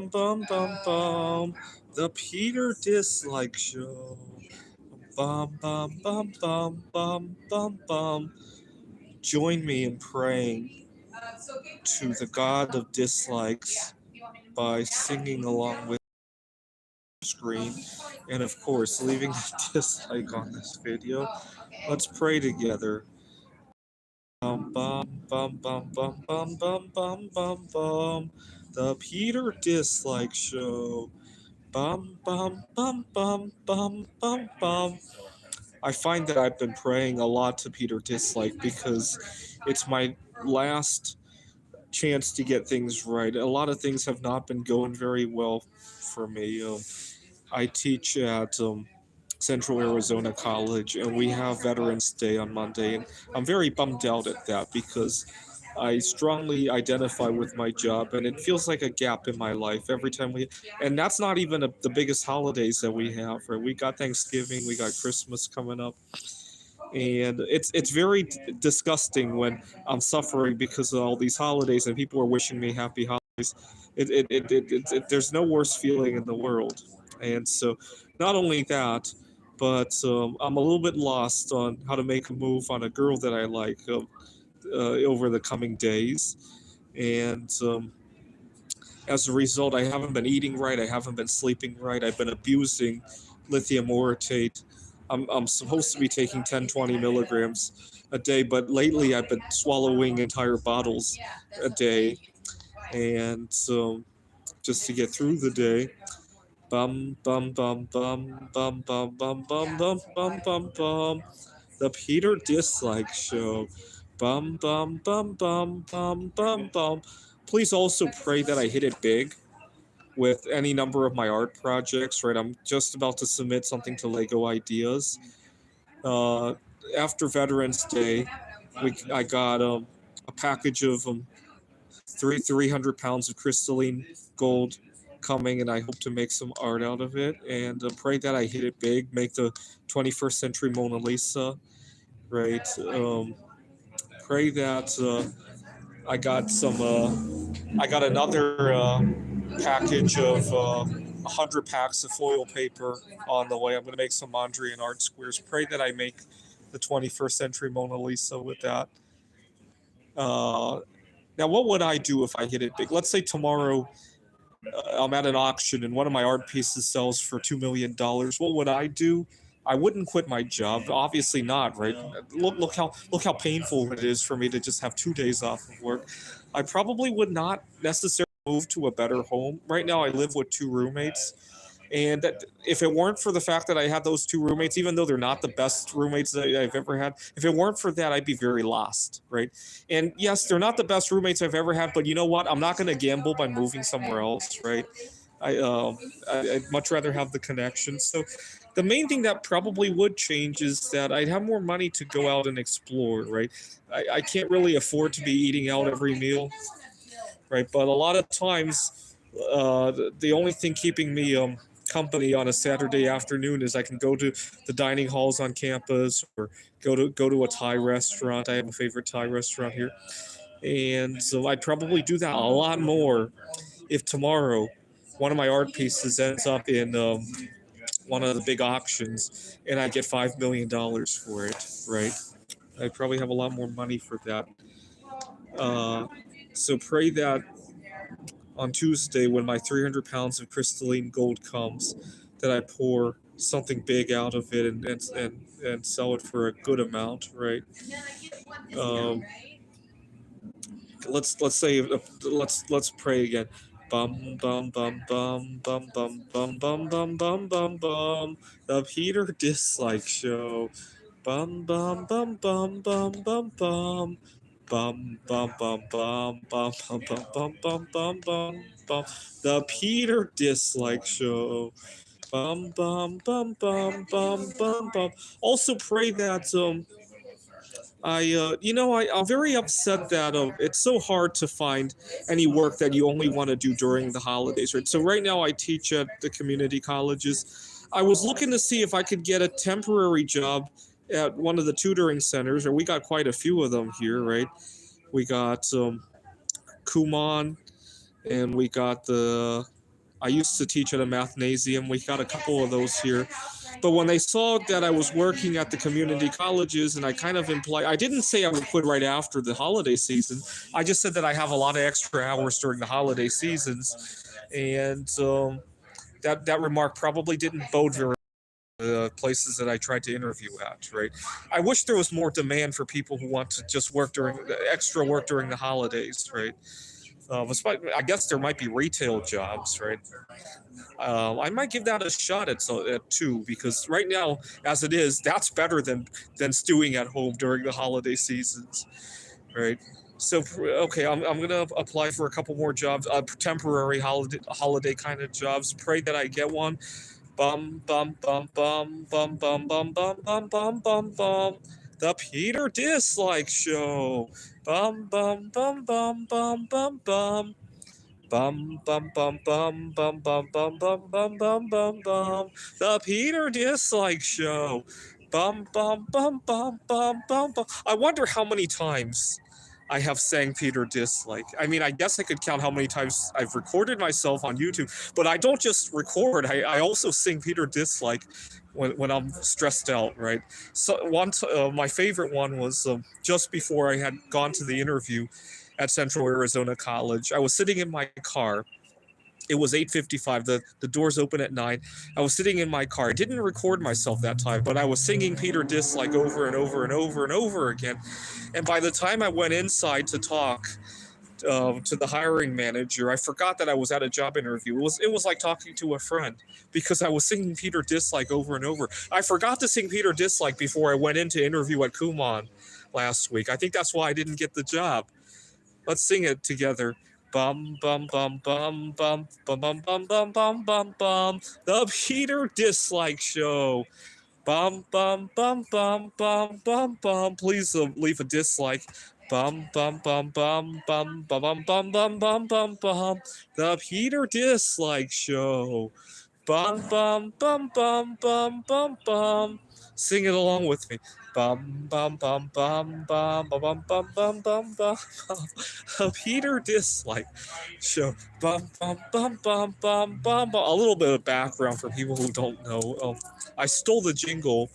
bum bum bum. The Peter Dislike Show. Bum bum bum bum bum bum bum. Join me in praying to the God of dislikes by singing along with the screen, and of course leaving a dislike on this video. Let's pray together. Bum bum bum bum bum bum bum bum bum bum. The Peter Dislike Show. Bum bum bum bum bum bum bum. I find that I've been praying a lot to Peter Dislike because it's my last chance to get things right. A lot of things have not been going very well for me. I teach at Central Arizona College, and we have Veterans Day on Monday, and I'm very bummed out at that because I strongly identify with my job, and it feels like a gap in my life every time and that's not even the biggest holidays that we have, right? We got Thanksgiving, we got Christmas coming up, and it's very disgusting when I'm suffering because of all these holidays and people are wishing me happy holidays. There's no worse feeling in the world, and so not only that, but I'm a little bit lost on how to make a move on a girl that I like over the coming days, and as a result, I haven't been eating right. I haven't been sleeping right. I've been abusing lithium orotate. I'm supposed to be taking 10, 20 milligrams a day, but lately I've been swallowing entire bottles a day. And just to get through the day, bum, bum, bum, bum, bum, bum, bum, bum, bum, bum, bum, bum. The Peter Dislike Show. Bum, bum, bum, bum, bum, bum, bum. Please also pray that I hit it big with any number of my art projects, right? I'm just about to submit something to Lego Ideas. Uh, After Veterans Day, I got a package of 300 pounds of crystalline gold coming, and I hope to make some art out of it. And pray that I hit it big, make the 21st century Mona Lisa, right? Pray that I got another package of 100 packs of foil paper on the way. I'm going to make some Mondrian art squares. Pray that I make the 21st century Mona Lisa with that. Uh, Now, what would I do if I hit it big? Let's say tomorrow I'm at an auction and one of my art pieces sells for $2 million. What would I do? I wouldn't quit my job. Obviously not, right? Look how painful it is for me to just have 2 days off of work. I probably would not necessarily move to a better home. Right now, I live with two roommates, and that, if it weren't for the fact that I had those two roommates, even though they're not the best roommates that I've ever had, if it weren't for that, I'd be very lost, right? And yes, they're not the best roommates I've ever had, but you know what? I'm not going to gamble by moving somewhere else, right? I'd much rather have the connection. So the main thing that probably would change is that I'd have more money to go out and explore, right? I can't really afford to be eating out every meal, right? But a lot of times, the only thing keeping me company on a Saturday afternoon is I can go to the dining halls on campus or go to a Thai restaurant. I have a favorite Thai restaurant here, and so I'd probably do that a lot more if tomorrow one of my art pieces ends up in one of the big auctions and I get $5 million for it, right? I'd probably have a lot more money for that. Uh, so pray that on Tuesday, when my 300 pounds of crystalline gold comes, that I pour something big out of it and sell it for a good amount, right? Um, let's say let's pray again. Bum bum bum bum bum bum bum bum bum bum bum bum. The Peter Dislike Show. Bum bum bum bum bum bum bum. Bum bum bum bum bum bum bum bum bum bum bum. The Peter Dislike Show. Bum bum bum bum bum bum bum. Also pray that I'm very upset that it's so hard to find any work that you only want to do during the holidays, right? So right now I teach at the community colleges. I was looking to see if I could get a temporary job at one of the tutoring centers, or we got quite a few of them here, right? We got Kumon, and we got the I used to teach at a mathnasium. We got a couple of those here. But when they saw that I was working at the community colleges, and I kind of implied, I didn't say I would quit right after the holiday season. I just said that I have a lot of extra hours during the holiday seasons. And that remark probably didn't bode very places that I tried to interview at, right? I wish there was more demand for people who want to just work during extra work during the holidays, right? I guess there might be retail jobs, right? I might give that a shot at too, because right now, as it is, that's better than stewing at home during the holiday seasons, right? So okay, I'm gonna apply for a couple more jobs, temporary holiday kind of jobs. Pray that I get one. Bum bum bum bum bum bum bum bum bum bum bum bum. The Peter Dislike Show. Bum bum bum bum bum bum bum. Bum bum bum bum bum bum bum bum bum bum bum bum. The Peter Dislike Show. Bum bum bum bum bum bum bum. I wonder how many times I have sang Peter Dislike. I mean, I guess I could count how many times I've recorded myself on YouTube, but I don't just record. I also sing Peter Dislike when I'm stressed out, right? So my favorite one was just before I had gone to the interview at Central Arizona College. I was sitting in my car. It was 8:55. The doors open at 9. I was sitting in my car. I didn't record myself that time, but I was singing Peter Dislike over and over and over and over again. And by the time I went inside to talk to the hiring manager, I forgot that I was at a job interview. It was like talking to a friend, because I was singing Peter Dislike over and over. I forgot to sing Peter Dislike before I went in to interview at Kumon last week. I think that's why I didn't get the job. Let's sing it together. Bum bum bum bum bum bum bum bum bum bum bum bum. The Peter Dislike Show. Bum bum bum bum bum bum bum. Please leave a dislike. Bum bum bum bum bum bum bum bum bum bum bum. The Peter Dislike Show. Bum bum bum bum bum bum bum. Sing it along with me. Bum bum bum bum bum bum bum bum bum bum. A Peter Dislike Show. Bum bum bum bum bum bum bum. A little bit of background for people who don't know. I stole the jingle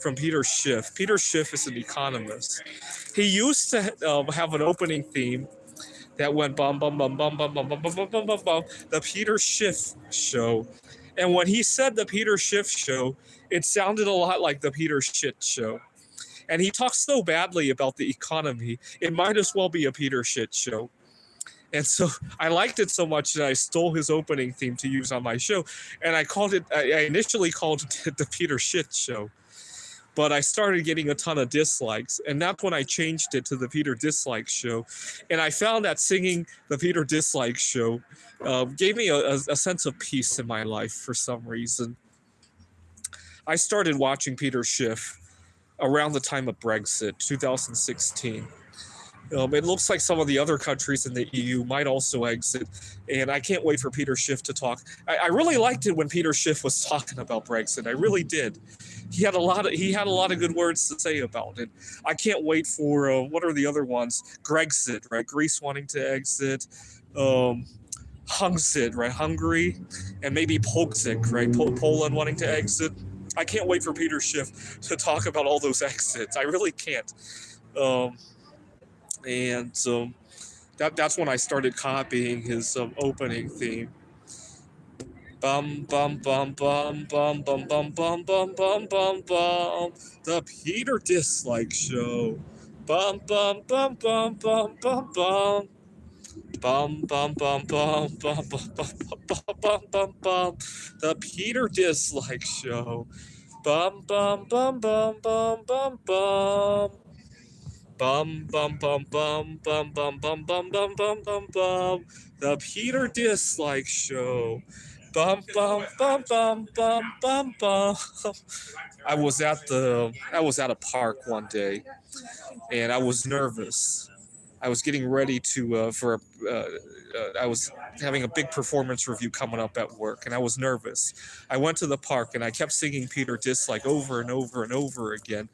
from Peter Schiff. Peter Schiff is an economist. He used to have an opening theme that went bum bum bum bum bum bum bum bum bum bum bum bum. The Peter Schiff Show. And when he said the Peter Schiff Show, it sounded a lot like the Peter Shit Show. And he talks so badly about the economy, it might as well be a Peter Shit Show. And so I liked it so much that I stole his opening theme to use on my show. And I initially called it the Peter Shit Show. But I started getting a ton of dislikes, and that's when I changed it to the Peter Dislike Show. And I found that singing the Peter Dislike Show gave me a sense of peace in my life for some reason. I started watching Peter Schiff around the time of Brexit, 2016. It looks like some of the other countries in the EU might also exit, and I can't wait for Peter Schiff to talk. I really liked it when Peter Schiff was talking about Brexit. I really did. He had a lot of good words to say about it. I can't wait for what are the other ones? Grexit, right? Greece wanting to exit. Hungsit, right? Hungary, and maybe Polsik, right? Poland wanting to exit. I can't wait for Peter Schiff to talk about all those exits. I really can't. And that's when I started copying his opening theme. Bum bum bum bum bum bum bum bum bum bum bum bum. The Peter Dislike Show. Bum bum bum bum bum bum bum. Bum bum bum bum bum bum bum bum bum bum bum. The Peter Dislike Show. Bum bum bum bum bum bum bum. Bum bum bum bum bum bum bum bum bum bum bum bum. The Peter Dislike Show. Bum bum bum bum bum bum bum. I was at a park one day, and I was nervous. I was getting ready to I was having a big performance review coming up at work, and I was nervous. I went to the park, and I kept singing Peter Dislike over and over and over again.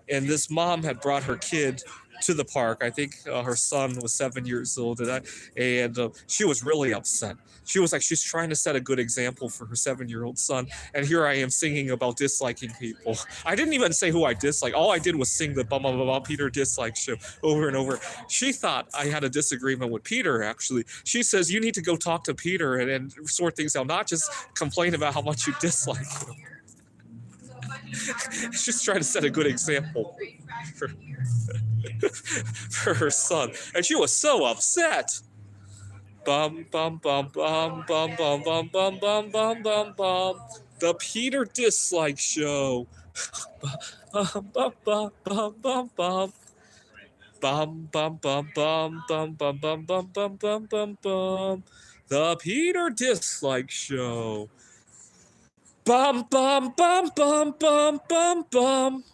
And this mom had brought her kid to the park. I think her son was 7 years old, and she was really upset. She was like, she's trying to set a good example for her 7-year-old son, and here I am singing about disliking people. I didn't even say who I dislike. All I did was sing the bum bum bum Peter dislike show over and over. She thought I had a disagreement with Peter. Actually, she says you need to go talk to Peter and sort things out, not just complain about how much you dislike him. She's trying to set a good example for, for her son, and she was so upset. Bum bum bum bum bum bum bum bum bum bum bum bum. The Peter Dislike Show. Bum bum bum bum bum bum. Bum bum bum bum bum bum bum bum bum bum bum bum. The Peter Dislike Show. Bum bum bum bum bum bum bum.